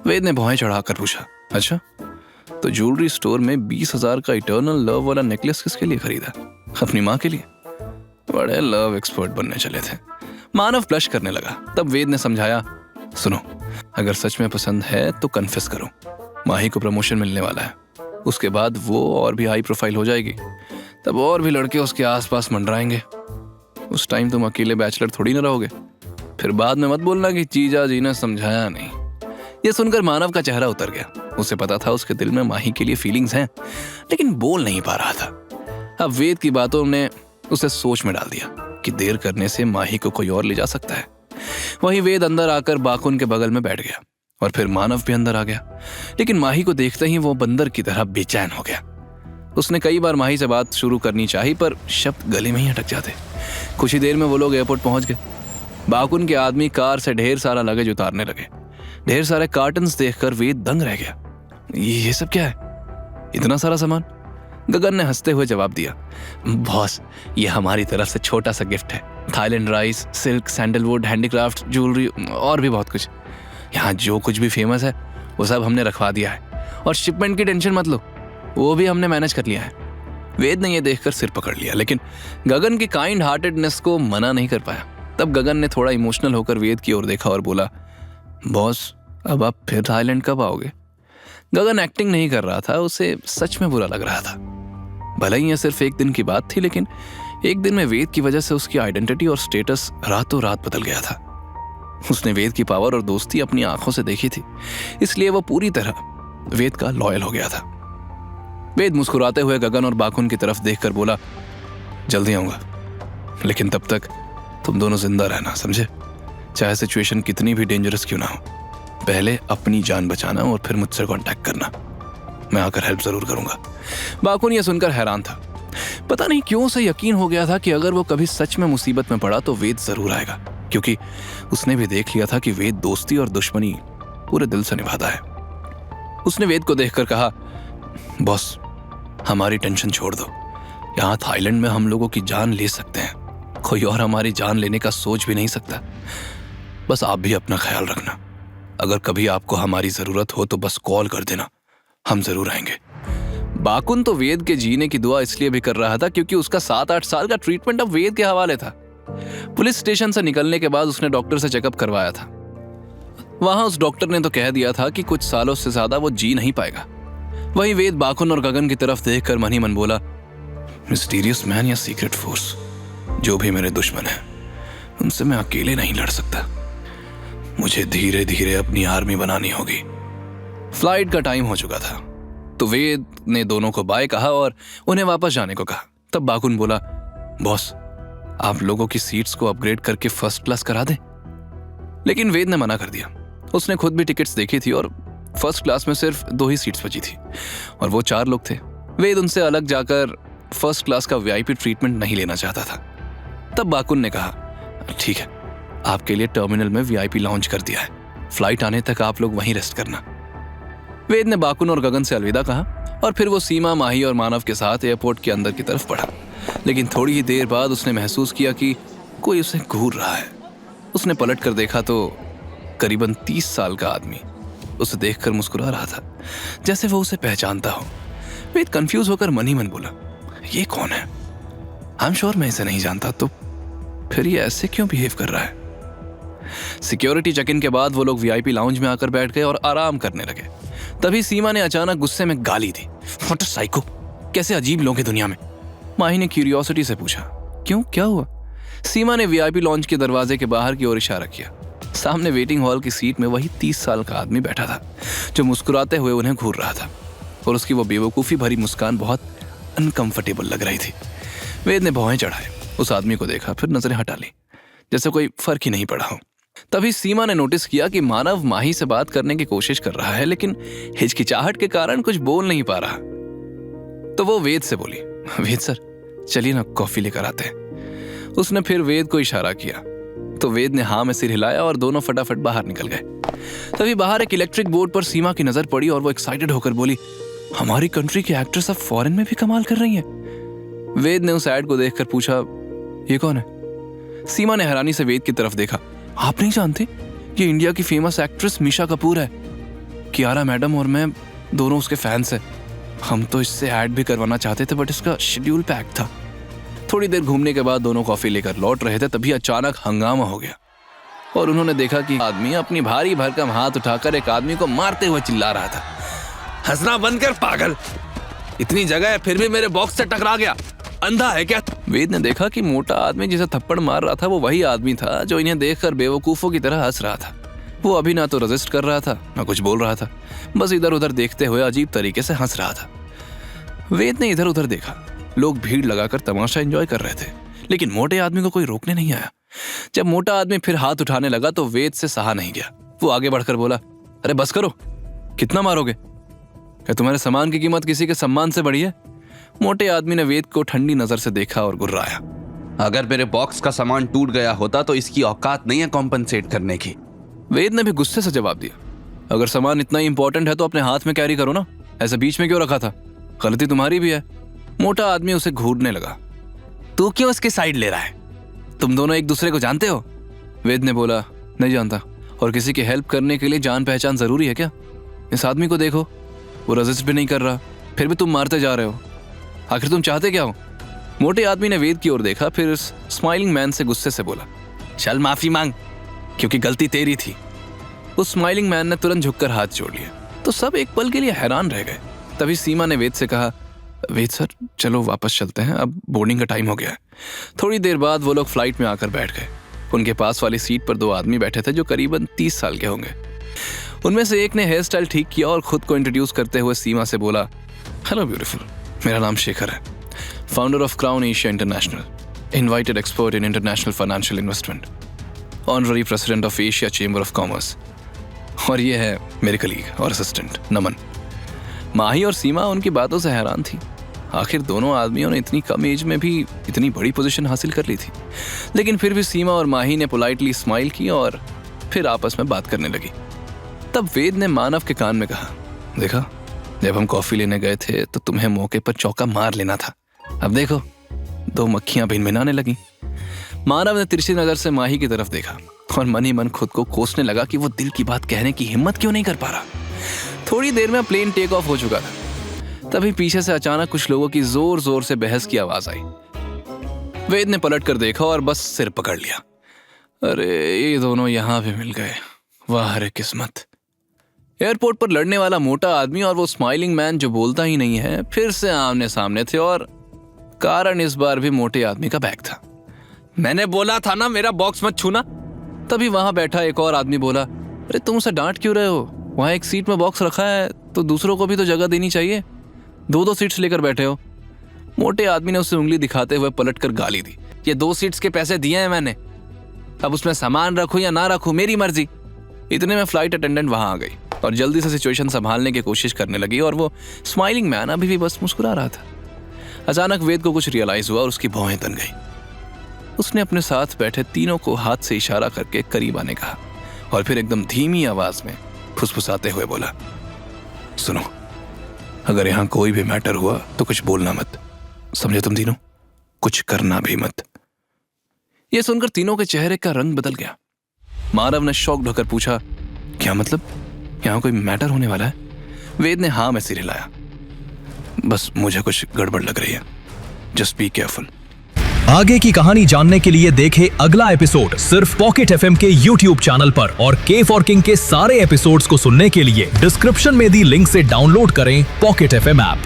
वेद ने भौहें चढ़ाकर पूछा, अच्छा तो ज्वेलरी स्टोर में 20,000 का इटर्नल लव वाला नेकलेस किसके लिए खरीदा? अपनी माँ के लिए? बड़े लव एक्सपर्ट बनने चले थे। मानव ब्लश करने लगा। तब वेद ने समझाया, सुनो, अगर सच में पसंद है तो कन्फेस करो। माही को प्रमोशन मिलने वाला है, उसके बाद वो और भी हाई प्रोफाइल हो जाएगी, तब और भी लड़के उसके आसपास मंडराएंगे। उस टाइम तुम अकेले बैचलर थोड़ी ना रहोगे। फिर बाद में मत बोलना कि जीजा जी ने समझाया नहीं। ये सुनकर मानव का चेहरा उतर गया। उसे पता था उसके दिल में माही के लिए फीलिंग्स हैं, लेकिन बोल नहीं पा रहा था। अब वेद की बातों ने उसे सोच में डाल दिया कि देर करने से माही को कोई और ले जा सकता है। वहीं वेद अंदर आकर बाकुन के बगल में बैठ गया और फिर मानव भी अंदर आ गया, लेकिन माही को देखते ही वो बंदर की तरह बेचैन हो गया। उसने कई बार माही से बात शुरू करनी चाही, पर शब्द गले में ही अटक जाते। कुछ ही देर में वो लोग एयरपोर्ट पहुंच गए। बाकुन के आदमी कार से ढेर सारा लगेज उतारने लगे। ढेर सारे कार्टन्स देखकर वेद दंग रह गया। ये सब क्या है? इतना सारा सामान? गगन ने हंसते हुए जवाब दिया, बॉस, ये हमारी तरफ से छोटा सा गिफ्ट है। Thailand rice, silk, sandalwood, handicraft, jewellery और भी बहुत कुछ। यहाँ जो कुछ भी फेमस है वो सब हमने रखवा दिया है, और शिपमेंट की टेंशन मत लो, वो भी हमने मैनेज कर लिया है। वेद ने यह देखकर सिर पकड़ लिया, लेकिन गगन की काइंड हार्टेडनेस को मना नहीं कर पाया। तब गगन ने थोड़ा इमोशनल होकर वेद की ओर देखा और बोला, बॉस, अब आप फिर थाईलैंड कब आओगे? गगन एक्टिंग नहीं कर रहा था, उसे सच में बुरा लग रहा था। भले ही यह सिर्फ एक दिन की बात थी, लेकिन एक दिन में वेद की वजह से उसकी आइडेंटिटी और स्टेटस रातों रात बदल गया था। उसने वेद की पावर और दोस्ती अपनी आंखों से देखी थी, इसलिए वो पूरी तरह वेद का लॉयल हो गया था। वेद मुस्कुराते हुए गगन और बाकुन की तरफ देखकर बोला, जल्दी आऊंगा, लेकिन तब तक तुम दोनों जिंदा रहना, समझे? चाहे सिचुएशन कितनी भी डेंजरस क्यों ना हो, पहले अपनी जान बचाना और फिर मुझसे कांटेक्ट करना। मैं आकर हेल्प जरूर करूंगा। बाकुन यह सुनकर हैरान था। पता नहीं क्यों उसे यकीन हो गया था कि अगर वो कभी सच में मुसीबत में पड़ा तो वेद जरूर आएगा, क्योंकि उसने भी देख लिया था कि वेद दोस्ती और दुश्मनी पूरे दिल से निभाता है। उसने वेद को देखकर कहा, बॉस, हमारी टेंशन छोड़ दो। यहाँ थाईलैंड में हम लोगों की जान ले सकते हैं, कोई और हमारी जान लेने का सोच भी नहीं सकता। बस आप भी अपना ख्याल रखना। अगर कभी आपको हमारी जरूरत हो तो बस कॉल कर देना, हम जरूर आएंगे। बाकुन तो वेद के जीने की दुआ इसलिए भी कर रहा था क्योंकि उसका 7-8 साल का ट्रीटमेंट अब वेद के हवाले था। पुलिस स्टेशन से निकलने के बाद उसने डॉक्टर से चेकअप करवाया था। वहां उस डॉक्टर ने तो कह दिया था कि कुछ सालों से ज्यादा वो जी नहीं पाएगा। वहीं वेद बाकुन और गगन की तरफ देखकर मन ही मन बोला, मिस्टीरियस मैन या सीक्रेट फोर्स, जो भी मेरे दुश्मन है उनसे मैं अकेले नहीं लड़ सकता। मुझे धीरे धीरे अपनी आर्मी बनानी होगी। फ्लाइट का टाइम हो चुका था, तो वेद ने दोनों को बाय कहा और उन्हें वापस जाने को कहा। तब बाकुन बोला, बॉस, आप लोगों की सीट्स को अपग्रेड करके फर्स्ट क्लास करा दें। लेकिन वेद ने मना कर दिया। उसने खुद भी टिकट्स देखी थी और फर्स्ट क्लास में सिर्फ 2 ही सीट्स बची थी, और वो 4 लोग थे। वेद उनसे अलग जाकर फर्स्ट क्लास का वीआईपी ट्रीटमेंट नहीं लेना चाहता था। तब बाकुन ने कहा, ठीक है, आपके लिए टर्मिनल में वीआईपी लॉन्च कर दिया है, फ्लाइट आने तक आप लोग वहीं रेस्ट करना। वेद ने बाकुन और गगन से अलविदा कहा और फिर वो सीमा, माही और मानव के साथ एयरपोर्ट के अंदर की तरफ बढ़ा। लेकिन थोड़ी ही देर बाद उसने महसूस किया कि कोई उसे घूर रहा है। उसने पलट कर देखा तो करीबन 30 साल का आदमी उसे देखकर मुस्कुरा रहा था, जैसे वो उसे पहचानता हो। वेद कंफ्यूज होकर मन ही मन बोला, ये कौन है? आई एम श्योर मैं इसे नहीं जानता, तो फिर ये ऐसे क्यों बिहेव कर रहा है? सिक्योरिटी चेक इन के बाद वो लोग वीआईपी लाउंज में आकर बैठ गए और आराम करने लगे। तभी सीमा ने अचानक गुस्से में गाली दी, व्हाट अ साइको, कैसे अजीब लोग हैं दुनिया में। माही ने क्यूरियोसिटी से पूछा, क्यों, क्या हुआ? सीमा ने वीआईपी लॉन्च के दरवाजे के बाहर की ओर इशारा किया। सामने वेटिंग हॉल की सीट में वही 30 साल का आदमी बैठा था, जो मुस्कुराते हुए उन्हें घूर रहा था, और उसकी वो बेवकूफ़ी भरी मुस्कान बहुत अनकंफर्टेबल लग रही थी। वेद ने भौहें चढ़ाए, उस आदमी को देखा, फिर नजरें हटा ली, जैसे कोई फर्क ही नहीं पड़ा हो। तभी सीमा ने नोटिस किया कि मानव माही से बात करने की कोशिश कर रहा है, लेकिन हिचकिचाहट के कारण कुछ बोल नहीं पा रहा। तो वो वेद से बोली, वेद सर, चलिए ना कॉफी लेकर आते हैं। उसने फिर वेद को इशारा किया, तो वेद ने हाँ में सिर हिलाया और दोनों फटाफट बाहर निकल गए। तभी बाहर एक इलेक्ट्रिक बोर्ड पर सीमा की नजर पड़ी और वो एक्साइटेड होकर बोली, हमारी कंट्री की एक्ट्रेस अब फॉरेन में भी कमाल कर रही है। वेद ने उस एड को देखकर पूछा, ये कौन है? सीमा ने हैरानी से वेद की तरफ देखा, आप नहीं जानते? ये इंडिया की फेमस एक्ट्रेस मीशा कपूर है। कियारा मैडम और मैं दोनों उसके फैंस हैं। हम तो इससे ऐड भी करवाना चाहते थे बट इसका शेड्यूल पैक था। थोड़ी देर घूमने के बाद दोनों कॉफी लेकर लौट रहे थे, तभी अचानक हंगामा हो गया और उन्होंने देखा कि आदमी अपनी भारी भरकम हाथ उठाकर एक आदमी को मारते हुए चिल्ला रहा था, हंसना बंद कर पागल, इतनी जगह है फिर भी मेरे बॉक्स से टकरा गया, अंधा है क्या? वेद ने देखा कि मोटा आदमी जिसे थप्पड़ मार रहा था वो वही आदमी था जो इन्हें देखकर बेवकूफों की तरह हंस रहा था। वो अभी ना तो रेजिस्ट कर रहा था ना कुछ बोल रहा था, बस इधर उधर देखते हुए अजीब तरीके से हंस रहा था। वेद ने इधर उधर देखा, लोग भीड़ लगाकर तमाशा एंजॉय कर रहे थे, लेकिन मोटे आदमी को कोई रोकने नहीं आया। जब मोटा आदमी फिर हाथ उठाने लगा तो वेद से सहा नहीं गया। वो आगे बढ़कर बोला, अरे बस करो, कितना मारोगे? क्या तुम्हारे सामान की कीमत किसी के सम्मान से बढ़ी है? मोटे आदमी ने वेद को ठंडी नजर से देखा और गुर्राया, अगर मेरे बॉक्स का सामान टूट गया होता तो इसकी औकात नहीं है कॉम्पनसेट करने की। वेद ने भी गुस्से से जवाब दिया, अगर सामान इतना इंपॉर्टेंट है तो अपने हाथ में कैरी करो ना, ऐसे बीच में क्यों रखा था? गलती तुम्हारी भी है। मोटा आदमी उसे घूरने लगा, तू क्यों इसकी साइड ले रहा है? तुम दोनों एक दूसरे को जानते हो? वेद ने बोला, नहीं जानता, और किसी की हेल्प करने के लिए जान पहचान जरूरी है क्या? इस आदमी को देखो, वो रेजिस्ट भी नहीं कर रहा, फिर भी तुम मारते जा रहे हो, आखिर तुम चाहते क्या हो? मोटे आदमी ने वेद की ओर देखा, फिर स्माइलिंग मैन से गुस्से से बोला, चल माफी मांग, क्योंकि गलती तेरी थी। उस स्माइलिंग मैन ने तुरंत झुककर हाथ जोड़ लिया तो सब एक पल के लिए हैरान रह गए। तभी सीमा ने वेद से कहा, वेद सर चलो वापस चलते हैं, अब बोर्डिंग का टाइम हो गया है। थोड़ी देर बाद वो लोग फ्लाइट में आकर बैठ गए। उनके पास वाली सीट पर दो आदमी बैठे थे जो करीबन 30 साल के होंगे। उनमें से एक ने हेयर स्टाइल ठीक किया और खुद को इंट्रोड्यूस करते हुए सीमा से बोला, हेलो ब्यूटीफुल, मेरा नाम शेखर है, founder of crown Asia international, invited expert in international financial investment, honorary president of Asia chamber of commerce, और ये है मेरे कलीग और असिस्टेंट नमन। माही और सीमा उनकी बातों से हैरान थी। आखिर दोनों आदमियों ने इतनी कम एज में भी इतनी बड़ी पोजीशन हासिल कर ली थी। लेकिन फिर भी सीमा और माही ने पोलाइटली स्माइल की और फिर आपस में बात करने लगी। तब वेद ने मानव के कान में कहा, देखा, जब हम कॉफी लेने गए थे तो तुम्हें मौके पर चौका मार लेना था, अब देखो दो मक्खियां भिनभिनाने लगी। मानव ने तिरछी नजर से माही की तरफ देखा और मन ही मन खुद को कोसने लगा कि वो दिल की बात कहने की हिम्मत क्यों नहीं कर पा रहा। थोड़ी देर में प्लेन टेक ऑफ हो चुका था। तभी पीछे से अचानक कुछ लोगों की जोर जोर से बहस की आवाज आई। वेद ने पलट कर देखा और बस सिर पकड़ लिया। अरे ये दोनों यहां भी मिल गए, वाह रे किस्मत। एयरपोर्ट पर लड़ने वाला मोटा आदमी और वो स्माइलिंग मैन जो बोलता ही नहीं है फिर से आमने सामने थे, और कारण इस बार भी मोटे आदमी का बैग था। मैंने बोला था ना मेरा बॉक्स मत छूना। तभी वहां बैठा एक और आदमी बोला, अरे तुम उसे डांट क्यों रहे हो? वहां एक सीट में बॉक्स रखा है तो दूसरों को भी तो जगह देनी चाहिए, दो सीट्स लेकर बैठे हो। मोटे आदमी ने उसे उंगली दिखाते हुए पलटकर गाली दी, ये 2 सीट्स के पैसे दिए हैं मैंने, अब उसमें सामान रखूं या ना रखूं मेरी मर्जी। इतने में फ्लाइट अटेंडेंट वहां आ गई और जल्दी से सिचुएशन संभालने की कोशिश करने लगी, और वो स्माइलिंग मैन अभी भी बस मुस्कुरा रहा था। अचानक वेद को कुछ रियलाइज हुआ और उसकी भौहें तन गई। उसने अपने साथ बैठे तीनों को हाथ से इशारा करके करीब आने कहा और फिर एकदम धीमी आवाज में फुसफुसाते हुए बोला, सुनो, अगर यहां कोई भी मैटर हुआ तो कुछ बोलना मत, समझे तुम तीनों, कुछ करना भी मत। यह सुनकर तीनों के चेहरे का रंग बदल गया। मानव ने शॉक होकर पूछा, क्या मतलब, यहां कोई मैटर होने वाला है? वेद ने हाँ में सिर हिलाया, बस मुझे कुछ गड़बड़ लग रही है, जस्ट बी केयरफुल। आगे की कहानी जानने के लिए देखें अगला एपिसोड सिर्फ पॉकेट एफएम के YouTube चैनल पर, और के फॉर किंग के सारे एपिसोड्स को सुनने के लिए डिस्क्रिप्शन में दी लिंक से डाउनलोड करें पॉकेट एफएम ऐप।